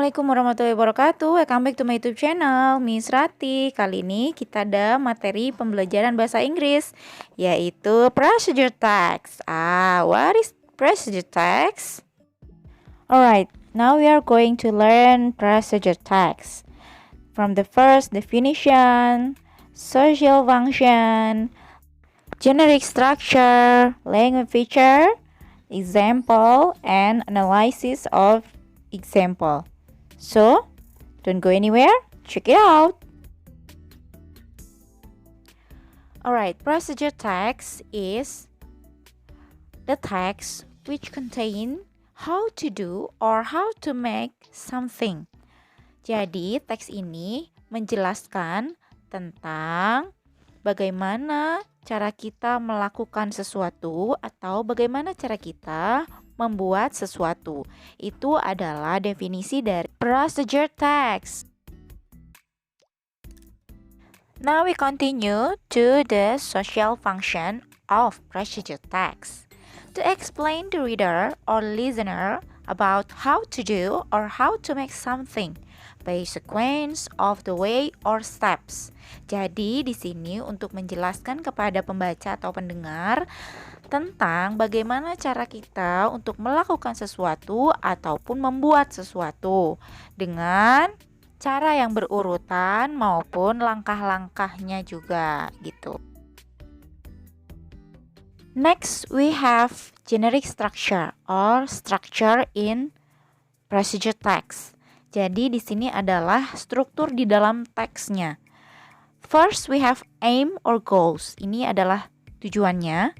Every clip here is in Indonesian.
Assalamualaikum warahmatullahi wabarakatuh. Welcome back to my YouTube channel, Miss Rati. Kali ini kita ada materi pembelajaran bahasa Inggris, yaitu procedure text. What is procedure text? Alright, now we are going to learn procedure text. From the first definition, social function, generic structure, language feature, example, and analysis of example. So, don't go anywhere, check it out. Alright, procedure text is the text which contain how to do or how to make something. Jadi, teks ini menjelaskan tentang bagaimana cara kita melakukan sesuatu atau bagaimana cara kita membuat sesuatu. Itu adalah definisi dari procedure text. Now we continue to the social function of procedure text. To explain the reader or listener about how to do or how to make something by sequence of the way or steps. Jadi di sini untuk menjelaskan kepada pembaca atau pendengar tentang bagaimana cara kita untuk melakukan sesuatu ataupun membuat sesuatu dengan cara yang berurutan maupun langkah-langkahnya juga gitu. Next, we have generic structure or structure in procedure text. Jadi di sini adalah struktur di dalam teksnya. First, we have aim or goals. Ini adalah tujuannya.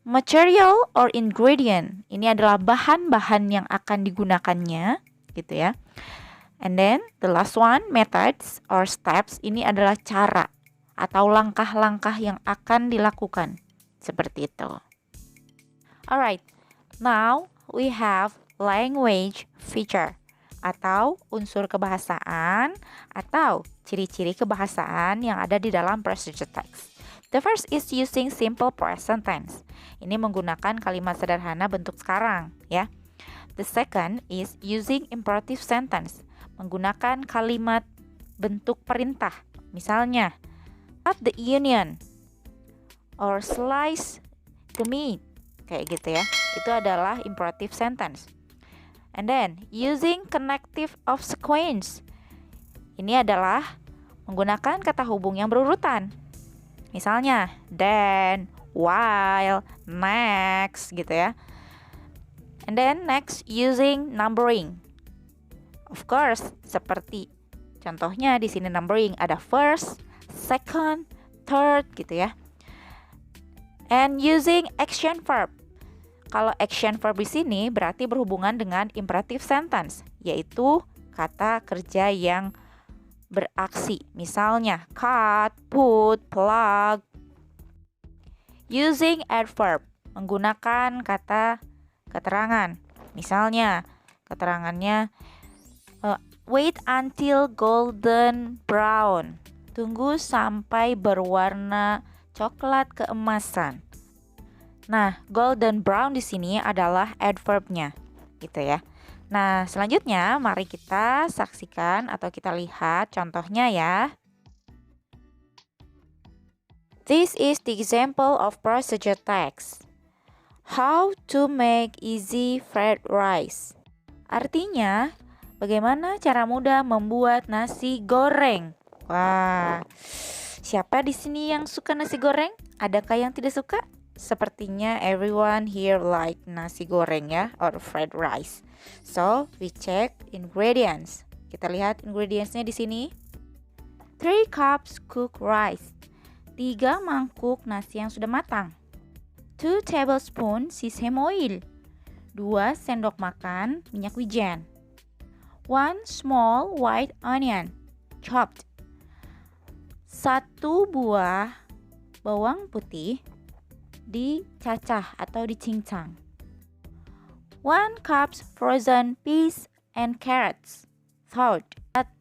Material or ingredient, ini adalah bahan-bahan yang akan digunakannya, gitu ya. And then the last one, methods or steps, ini adalah cara atau langkah-langkah yang akan dilakukan, seperti itu. Alright, now we have language feature atau unsur kebahasaan atau ciri-ciri kebahasaan yang ada di dalam procedure text. The first is using simple present tense. Ini menggunakan kalimat sederhana bentuk sekarang, ya. The second is using imperative sentence. Menggunakan kalimat bentuk perintah. Misalnya, cut the onion or slice the meat. Kayak gitu ya. Itu adalah imperative sentence. And then, using connective of sequence. Ini adalah menggunakan kata hubung yang berurutan. Misalnya, then, while, next, gitu ya. And then next, using numbering. Of course, seperti contohnya di sini numbering ada first, second, third, gitu ya. And using action verb. Kalau action verb di sini berarti berhubungan dengan imperative sentence, yaitu kata kerja yang beraksi. Misalnya cut, put, plug. Using adverb, menggunakan kata keterangan. Misalnya keterangannya wait until golden brown. Tunggu sampai berwarna coklat keemasan. Nah, golden brown di sini adalah adverbnya, gitu ya. Nah, selanjutnya mari kita saksikan atau kita lihat contohnya ya. This is the example of procedure text. How to make easy fried rice. Artinya, bagaimana cara mudah membuat nasi goreng. Wah, siapa di sini yang suka nasi goreng? Adakah yang tidak suka? Sepertinya everyone here like nasi goreng ya, or fried rice. So, we check ingredients. Kita lihat ingredientsnya di sini. 3 cups cooked rice. 3 mangkuk nasi yang sudah matang. 2 tablespoons sesame oil. 2 sendok makan minyak wijen. 1 small white onion, chopped. 1 buah bawang putih dicacah atau dicincang. 1 cup frozen peas and carrots, thawed. 1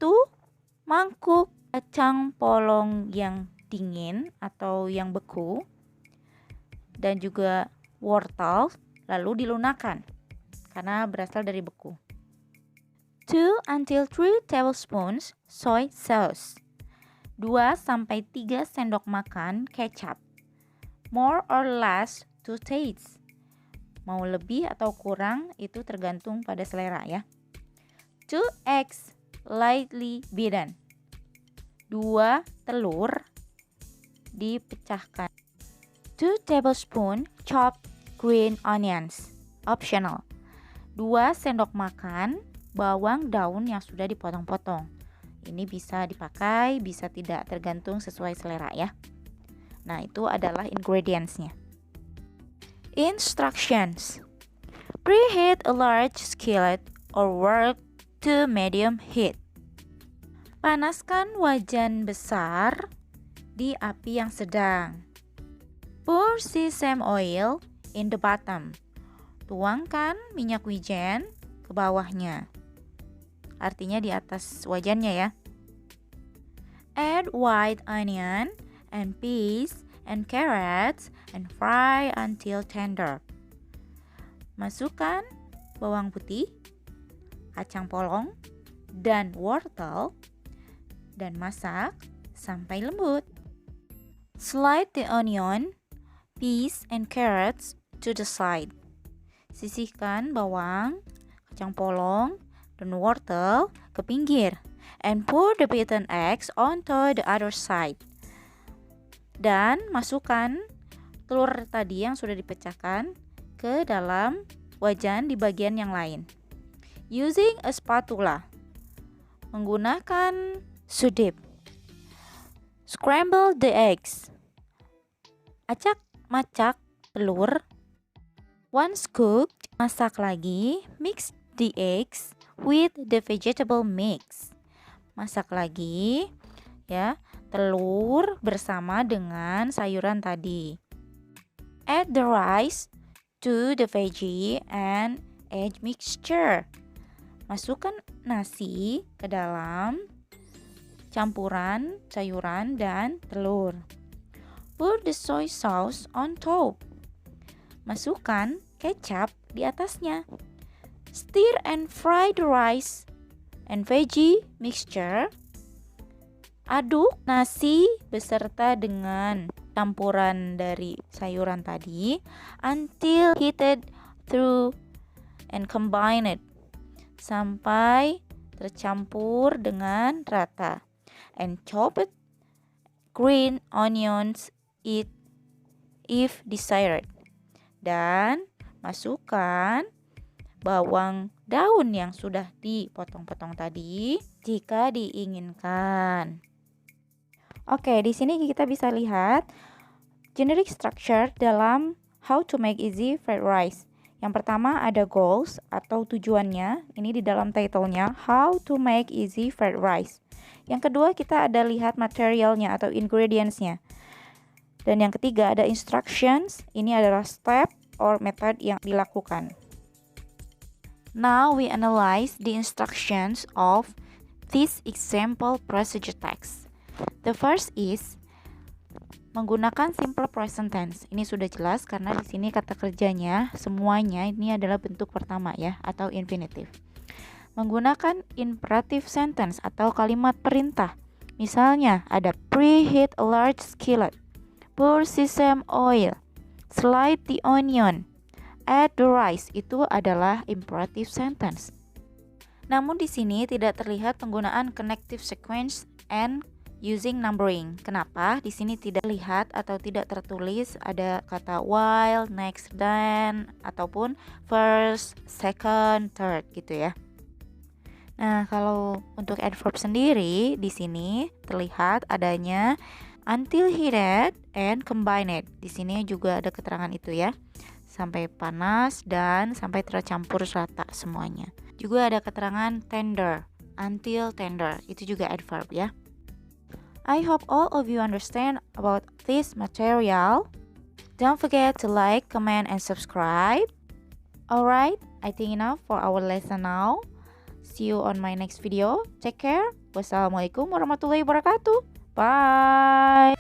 mangkuk kacang polong yang dingin atau yang beku dan juga wortel lalu dilunakan karena berasal dari beku. 2 until 3 tablespoons soy sauce. 2-3 sendok makan kecap. More or less to taste. Mau lebih atau kurang itu tergantung pada selera ya. 2 eggs lightly beaten. 2 telur dipecahkan. 2 tablespoon chopped green onions. Optional. 2 sendok makan bawang daun yang sudah dipotong-potong. Ini bisa dipakai, bisa tidak, tergantung sesuai selera ya. Nah, itu adalah ingredients-nya. Instructions. Preheat a large skillet or work to medium heat. Panaskan wajan besar di api yang sedang. Pour sesame oil in the bottom. Tuangkan minyak wijen ke bawahnya. Artinya di atas wajannya ya. Add white onion and peas and carrots and fry until tender. Masukkan bawang putih, kacang polong, dan wortel dan masak sampai lembut. Slide the onion, peas, and carrots to the side. Sisihkan bawang, kacang polong, dan wortel ke pinggir. And pour the beaten eggs onto the other side. Dan masukkan telur tadi yang sudah dipecahkan ke dalam wajan di bagian yang lain. Using a spatula. Menggunakan sudip. Scramble the eggs. Acak-macak telur. Once cooked, masak lagi. Mix the eggs with the vegetable mix. Masak lagi ya, telur bersama dengan sayuran tadi. Add the rice to the veggie and egg mixture. Masukkan nasi ke dalam campuran sayuran dan telur. Pour the soy sauce on top. Masukkan kecap di atasnya. Stir and fry the rice and veggie mixture. Aduk nasi beserta dengan campuran dari sayuran tadi until heated through and combine it. Sampai tercampur dengan rata. And chop it green onions if desired. Dan masukkan bawang daun yang sudah dipotong-potong tadi jika diinginkan. Oke, di sini kita bisa lihat generic structure dalam how to make easy fried rice. Yang pertama ada goals atau tujuannya. Ini di dalam title-nya, how to make easy fried rice. Yang kedua kita ada lihat materialnya atau ingredients-nya. Dan yang ketiga ada instructions. Ini adalah step or method yang dilakukan. Now we analyze the instructions of this example procedure text. The first is menggunakan simple present tense. Ini sudah jelas karena di sini kata kerjanya semuanya ini adalah bentuk pertama ya atau infinitive. Menggunakan imperative sentence atau kalimat perintah. Misalnya ada preheat a large skillet, pour sesame oil, slide the onion, add the rice. Itu adalah imperative sentence. Namun di sini tidak terlihat penggunaan connective sequence and using numbering. Kenapa? Di sini tidak lihat atau tidak tertulis ada kata while, next, then ataupun first, second, third gitu ya. Nah, kalau untuk adverb sendiri di sini terlihat adanya until heated and combined. Di sini juga ada keterangan itu ya. Sampai panas dan sampai tercampur rata semuanya. Juga ada keterangan tender, until tender. Itu juga adverb ya. I hope all of you understand about this material. Don't forget to like, comment, and subscribe. Alright, I think enough for our lesson now. See you on my next video. Take care. Wassalamualaikum warahmatullahi wabarakatuh. Bye.